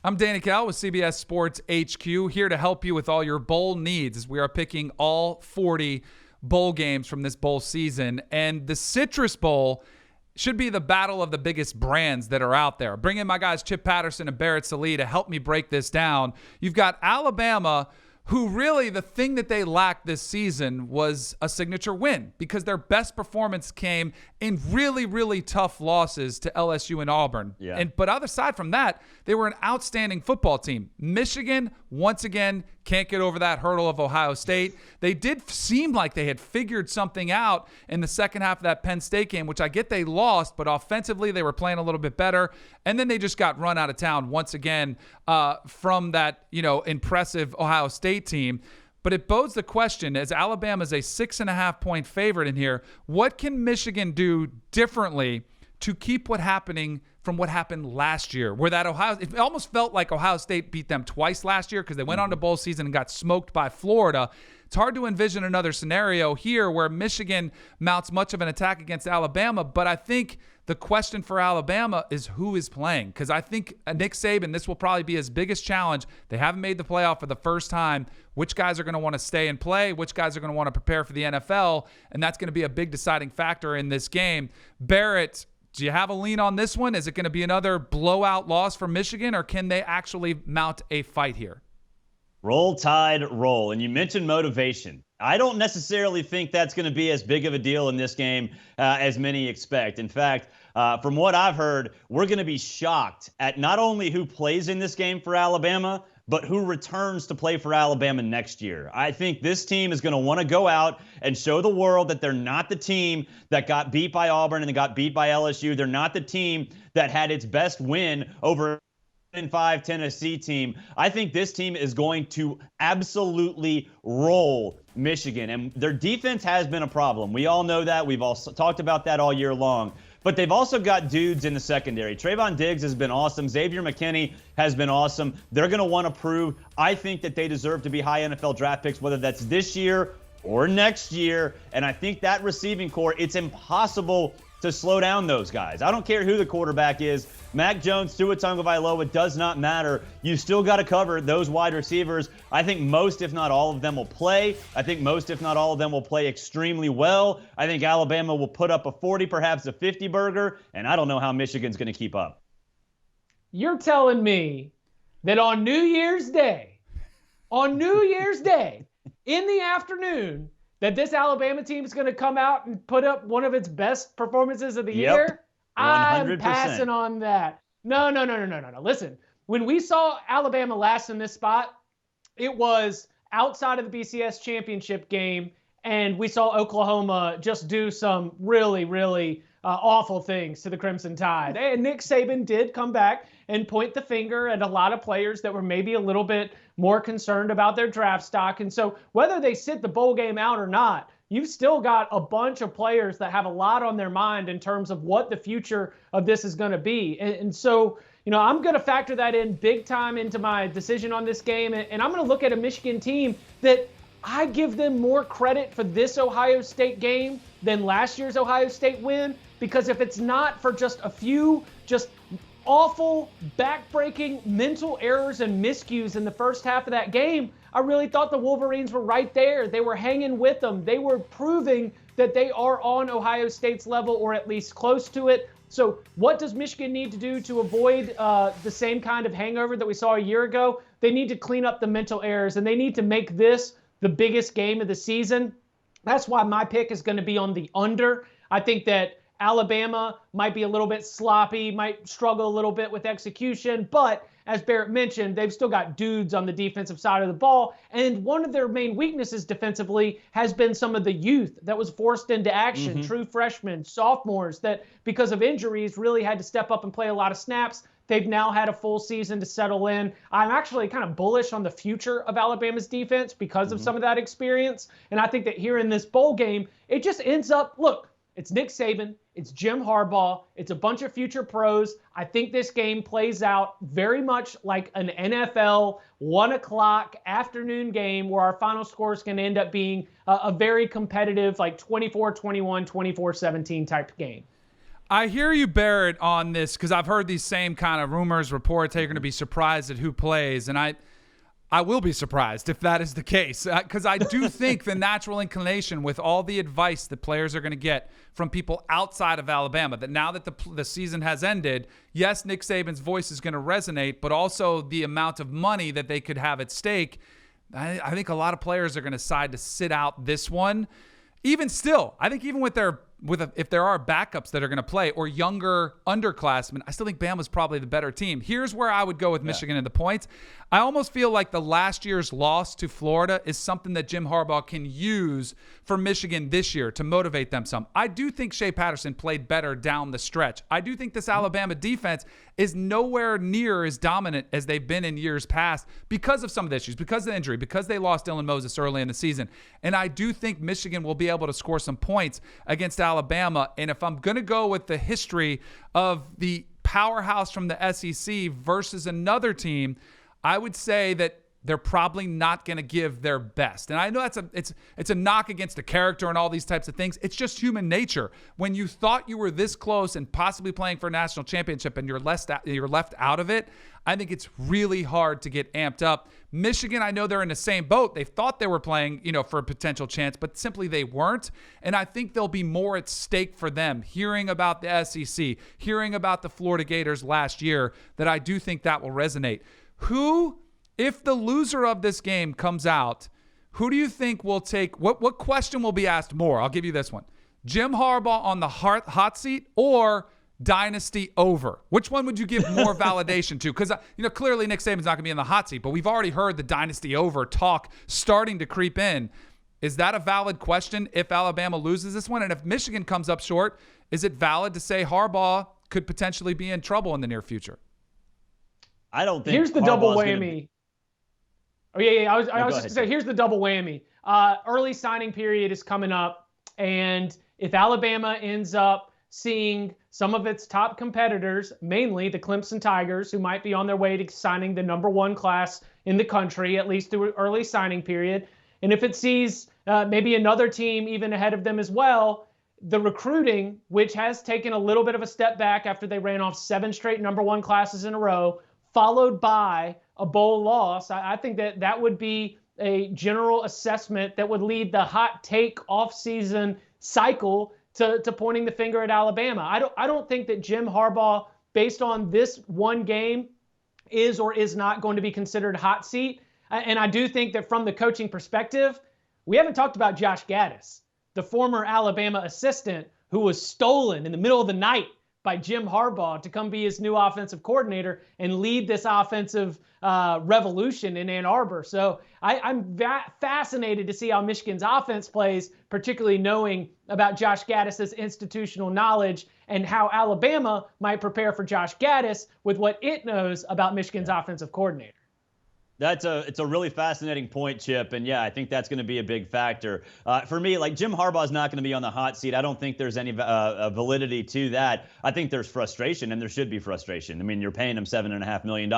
I'm Danny Kanell with CBS Sports HQ, here to help you with all your bowl needs as we are picking all 40 bowl games from this bowl season. And the Citrus Bowl should be the battle of the biggest brands that are out there. Bring in my guys Chip Patterson and Barrett Sallee to help me break this down. You've got Alabama, who really the thing that they lacked this season was a signature win because their best performance came in really, really tough losses to LSU and Auburn. Yeah. But aside from that, they were an outstanding football team. Michigan, once again, can't get over that hurdle of Ohio State. They did seem like they had figured something out in the second half of that Penn State game, which I get they lost, but offensively they were playing a little bit better. And then they just got run out of town once again from that, impressive Ohio State team. But it bodes the question, as Alabama's a 6.5-point favorite in here, what can Michigan do differently to keep what happened last year, where it almost felt like Ohio State beat them twice last year because they went on to bowl season and got smoked by Florida. It's hard to envision another scenario here where Michigan mounts much of an attack against Alabama, but I think the question for Alabama is who is playing, because I think Nick Saban, this will probably be his biggest challenge. They haven't made the playoff for the first time. Which guys are going to want to stay and play? Which guys are going to want to prepare for the NFL? And that's going to be a big deciding factor in this game. Barrett, do you have a lean on this one? Is it going to be another blowout loss for Michigan, or can they actually mount a fight here? Roll Tide, roll. And you mentioned motivation. I don't necessarily think that's going to be as big of a deal in this game as many expect. In fact, from what I've heard, we're going to be shocked at not only who plays in this game for Alabama, but who returns to play for Alabama next year. I think this team is going to want to go out and show the world that they're not the team that got beat by Auburn and got beat by LSU. They're not the team that had its best win over 5 Tennessee team. I think this team is going to absolutely roll Michigan. And their defense has been a problem. We all know that. We've all talked about that all year long. But they've also got dudes in the secondary. Trayvon Diggs has been awesome. Xavier McKinney has been awesome. They're going to want to prove, I think, that they deserve to be high NFL draft picks, whether that's this year or next year. And I think that receiving core, it's impossible to slow down those guys. I don't care who the quarterback is. Mac Jones, Tua Tagovailoa, does not matter. You still got to cover those wide receivers. I think most, if not all of them, will play. I think most, if not all of them, will play extremely well. I think Alabama will put up a 40, perhaps a 50 burger, and I don't know how Michigan's going to keep up. You're telling me that on New Year's Day, in the afternoon, that this Alabama team is going to come out and put up one of its best performances of the year? 100%. I'm passing on that. No. Listen, when we saw Alabama last in this spot, it was outside of the BCS championship game, and we saw Oklahoma just do some really, really awful things to the Crimson Tide. And Nick Saban did come back and point the finger at a lot of players that were maybe a little bit more concerned about their draft stock. And so whether they sit the bowl game out or not, you've still got a bunch of players that have a lot on their mind in terms of what the future of this is going to be. And so, I'm going to factor that in big time into my decision on this game. And I'm going to look at a Michigan team that I give them more credit for this Ohio State game than last year's Ohio State win, because if it's not for just a few just awful, back-breaking mental errors and miscues in the first half of that game, I really thought the Wolverines were right there. They were hanging with them. They were proving that they are on Ohio State's level, or at least close to it. So what does Michigan need to do to avoid the same kind of hangover that we saw a year ago? They need to clean up the mental errors, and they need to make this the biggest game of the season. That's why my pick is going to be on the under. I think that Alabama might be a little bit sloppy, might struggle a little bit with execution, but as Barrett mentioned, they've still got dudes on the defensive side of the ball, and one of their main weaknesses defensively has been some of the youth that was forced into action, true freshmen, sophomores that because of injuries really had to step up and play a lot of snaps. They've now had a full season to settle in. I'm actually kind of bullish on the future of Alabama's defense because of some of that experience, and I think that here in this bowl game, it just ends up, look, it's Nick Saban, it's Jim Harbaugh, it's a bunch of future pros. I think this game plays out very much like an NFL 1 o'clock afternoon game where our final score is going to end up being a very competitive, like 24-21, 24-17 type game. I hear you, Barrett, on this because I've heard these same kind of rumors, reports. Hey, you're going to be surprised at who plays, and I will be surprised if that is the case because I do think the natural inclination with all the advice that players are going to get from people outside of Alabama, that now that the season has ended, yes, Nick Saban's voice is going to resonate, but also the amount of money that they could have at stake. I think a lot of players are going to decide to sit out this one. Even still, I think even if there are backups that are going to play or younger underclassmen, I still think Bama's probably the better team. Here's where I would go with Michigan and the points. I almost feel like the last year's loss to Florida is something that Jim Harbaugh can use for Michigan this year to motivate them some. I do think Shea Patterson played better down the stretch. I do think this Alabama defense is nowhere near as dominant as they've been in years past because of some of the issues, because of the injury, because they lost Dylan Moses early in the season. And I do think Michigan will be able to score some points against Alabama. And if I'm going to go with the history of the powerhouse from the SEC versus another team, I would say that they're probably not going to give their best. And I know it's a knock against the character and all these types of things. It's just human nature. When you thought you were this close and possibly playing for a national championship and you're left out of it, I think it's really hard to get amped up. Michigan, I know they're in the same boat. They thought they were playing, for a potential chance, but simply they weren't. And I think there'll be more at stake for them hearing about the SEC, hearing about the Florida Gators last year, that I do think that will resonate. If the loser of this game comes out, who do you think will take what question will be asked more? I'll give you this one. Jim Harbaugh on the hot seat or dynasty over? Which one would you give more validation to? Because, clearly Nick Saban's not going to be in the hot seat, but we've already heard the dynasty over talk starting to creep in. Is that a valid question if Alabama loses this one? And if Michigan comes up short, is it valid to say Harbaugh could potentially be in trouble in the near future? I don't think here's the double whammy. Oh, yeah. I was just going to say, here's the double whammy. Early signing period is coming up, and if Alabama ends up seeing some of its top competitors, mainly the Clemson Tigers, who might be on their way to signing the #1 class in the country, at least through early signing period, and if it sees maybe another team even ahead of them as well, the recruiting, which has taken a little bit of a step back after they ran off 7 straight #1 classes in a row, followed by a bowl loss, I think that would be a general assessment that would lead the hot take off-season cycle to pointing the finger at Alabama. I don't think that Jim Harbaugh, based on this one game, is or is not going to be considered hot seat. And I do think that from the coaching perspective, we haven't talked about Josh Gaddis, the former Alabama assistant who was stolen in the middle of the night by Jim Harbaugh to come be his new offensive coordinator and lead this offensive revolution in Ann Arbor. So I'm fascinated to see how Michigan's offense plays, particularly knowing about Josh Gaddis's institutional knowledge and how Alabama might prepare for Josh Gaddis with what it knows about Michigan's offensive coordinator. It's a really fascinating point, Chip, and yeah, I think that's going to be a big factor. For me, like Jim Harbaugh's not going to be on the hot seat. I don't think there's any validity to that. I think there's frustration, and there should be frustration. I mean, you're paying him $7.5 million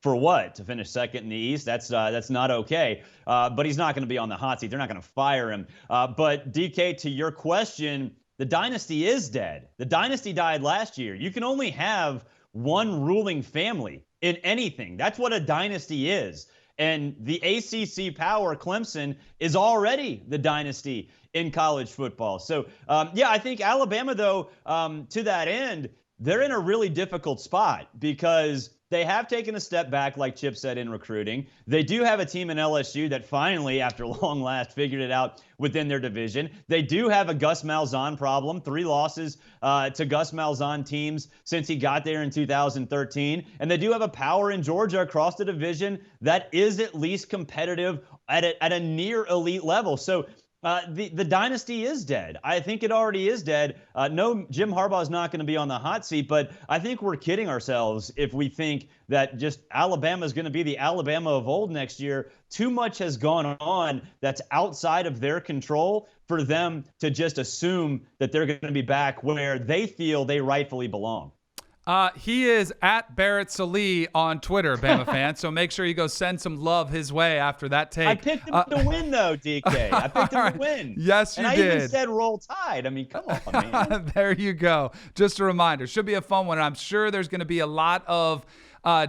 for what? To finish second in the East? That's not okay. But he's not going to be on the hot seat. They're not going to fire him. But DK, to your question, the dynasty is dead. The dynasty died last year. You can only have one ruling family in anything. That's what a dynasty is. And the ACC power, Clemson, is already the dynasty in college football. So, I think Alabama, though, to that end, they're in a really difficult spot because they have taken a step back, like Chip said, in recruiting. They do have a team in LSU that finally, after long last, figured it out within their division. They do have a Gus Malzahn problem, 3 losses to Gus Malzahn teams since he got there in 2013. And they do have a power in Georgia across the division that is at least competitive at a near elite level. So the dynasty is dead. I think it already is dead. No, Jim Harbaugh is not going to be on the hot seat, but I think we're kidding ourselves if we think that just Alabama is going to be the Alabama of old next year. Too much has gone on that's outside of their control for them to just assume that they're going to be back where they feel they rightfully belong. He is at Barrett Sallee on Twitter, Bama fan. So make sure you go send some love his way after that take. I picked him to win, though, DK. I picked him to win. Yes, you did. And I even said roll tide. I mean, come on, man. There you go. Just a reminder. Should be a fun one. I'm sure there's going to be a lot of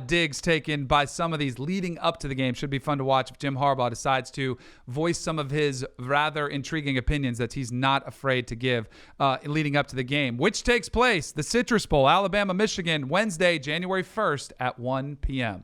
digs taken by some of these leading up to the game. Should be fun to watch if Jim Harbaugh decides to voice some of his rather intriguing opinions that he's not afraid to give leading up to the game, which takes place, the Citrus Bowl, Alabama, Michigan, Wednesday, January 1st at 1 p.m.